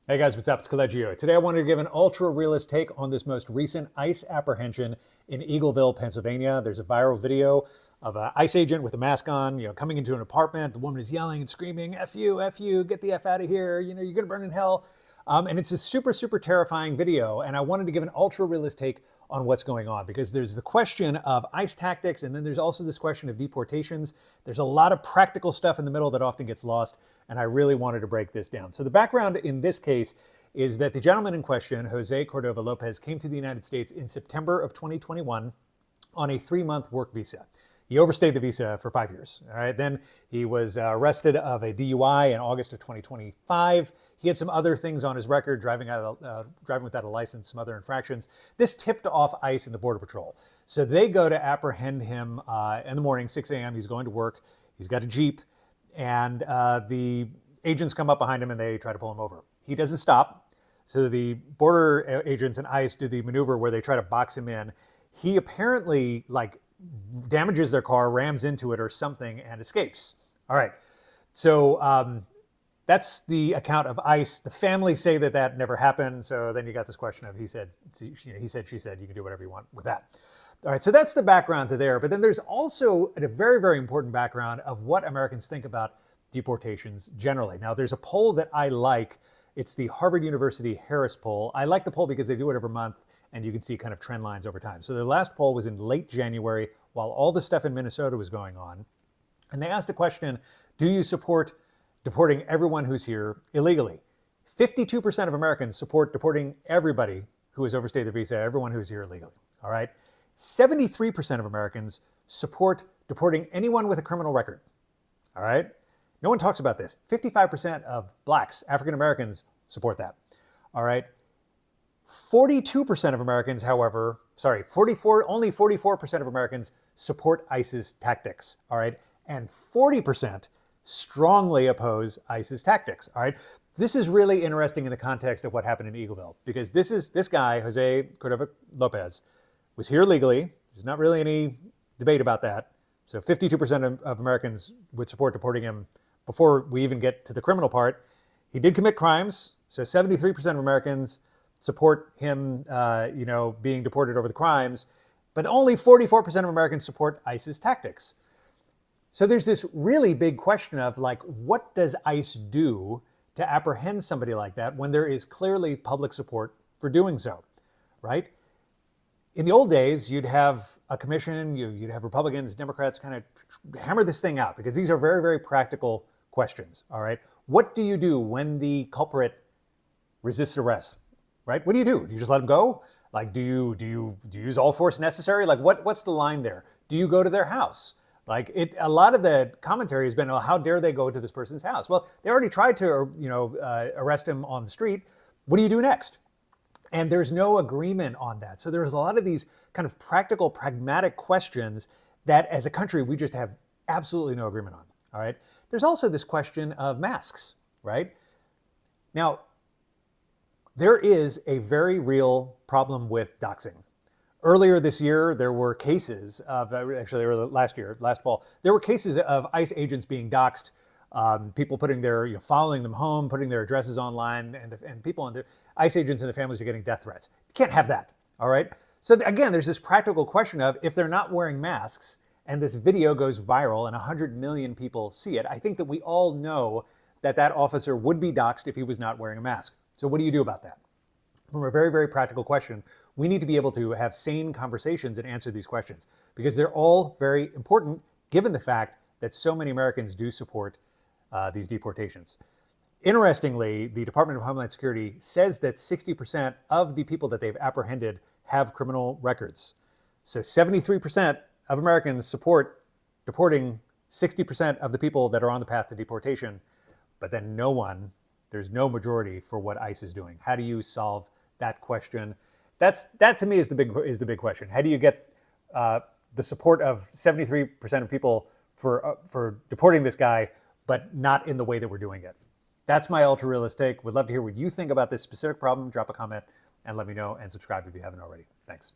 Hey guys, what's up? It's Collegio. Today I wanted to give an ultra-realist take on this most recent ICE apprehension in Eagleville, Pennsylvania. There's a viral video of an ICE agent with a mask on, coming into an apartment. The woman is yelling and screaming, F you, get the F out of here, you're gonna burn in hell. And it's a super, super terrifying video. And I wanted to give an ultra-realist take on what's going on because there's the question of ICE tactics, and then there's also this question of deportations. There's a lot of practical stuff in the middle that often gets lost, and I really wanted to break this down. So the background in this case is that the gentleman in question, Jose Cordova Lopez, came to the United States in September of 2021 on a 3-month work visa. He overstayed the visa for 5 years. All right. Then he was arrested of a DUI in August of 2025. He had some other things on his record, driving without a license, some other infractions. This tipped off ICE and the Border Patrol. So they go to apprehend him in the morning, 6 a.m. He's going to work. He's got a Jeep, and the agents come up behind him and they try to pull him over. He doesn't stop. So the border agents and ICE do the maneuver where they try to box him in. He apparently damages their car, rams into it or something, and escapes. All right. So that's the account of ICE. The family say that that never happened. So then you got this question of he said, she said, you can do whatever you want with that. All right. So that's the background to there. But then there's also a very, very important background of what Americans think about deportations generally. Now, there's a poll that I like. It's the Harvard University Harris poll. I like the poll because they do it every month, and you can see kind of trend lines over time. So their last poll was in late January while all the stuff in Minnesota was going on. And they asked a question, do you support deporting everyone who's here illegally? 52% of Americans support deporting everybody who has overstayed their visa, everyone who's here illegally, all right? 73% of Americans support deporting anyone with a criminal record, all right? No one talks about this. 55% of blacks, African Americans, support that, all right? 42% of Americans, however, only 44% of Americans support ICE's tactics, all right? And 40% strongly oppose ICE's tactics, all right? This is really interesting in the context of what happened in Eagleville, because this guy, Jose Cordova Lopez, was here legally. There's not really any debate about that. So 52% of Americans would support deporting him before we even get to the criminal part. He did commit crimes, so 73% of Americans support him, being deported over the crimes, but only 44% of Americans support ICE's tactics. So there's this really big question of what does ICE do to apprehend somebody like that when there is clearly public support for doing so, right? In the old days, you'd have a commission, you'd have Republicans, Democrats kind of hammer this thing out because these are very, very practical questions, all right? What do you do when the culprit resists arrest? Right? What do? Do you just let them go? Do you use all force necessary? What's the line there? Do you go to their house? A lot of the commentary has been, well, how dare they go to this person's house? Well, they already tried to, arrest him on the street. What do you do next? And there's no agreement on that. So there's a lot of these kind of practical, pragmatic questions that as a country, we just have absolutely no agreement on. All right. There's also this question of masks, right? Now, there is a very real problem with doxing. Earlier this year, there were cases of, last fall, there were cases of ICE agents being doxed, people putting their, following them home, putting their addresses online, and people and ICE agents and their families are getting death threats. You can't have that, all right? So again, there's this practical question of if they're not wearing masks and this video goes viral and 100 million people see it, I think that we all know that that officer would be doxed if he was not wearing a mask. So what do you do about that? From a very, very practical question, we need to be able to have sane conversations and answer these questions because they're all very important given the fact that so many Americans do support these deportations. Interestingly, the Department of Homeland Security says that 60% of the people that they've apprehended have criminal records. So 73% of Americans support deporting 60% of the people that are on the path to deportation, but then there's no majority for what ICE is doing. How do you solve that question? That to me is the big question. How do you get the support of 73% of people for deporting this guy, but not in the way that we're doing it? That's my ultra-realist take. Would love to hear what you think about this specific problem. Drop a comment and let me know, and subscribe if you haven't already. Thanks.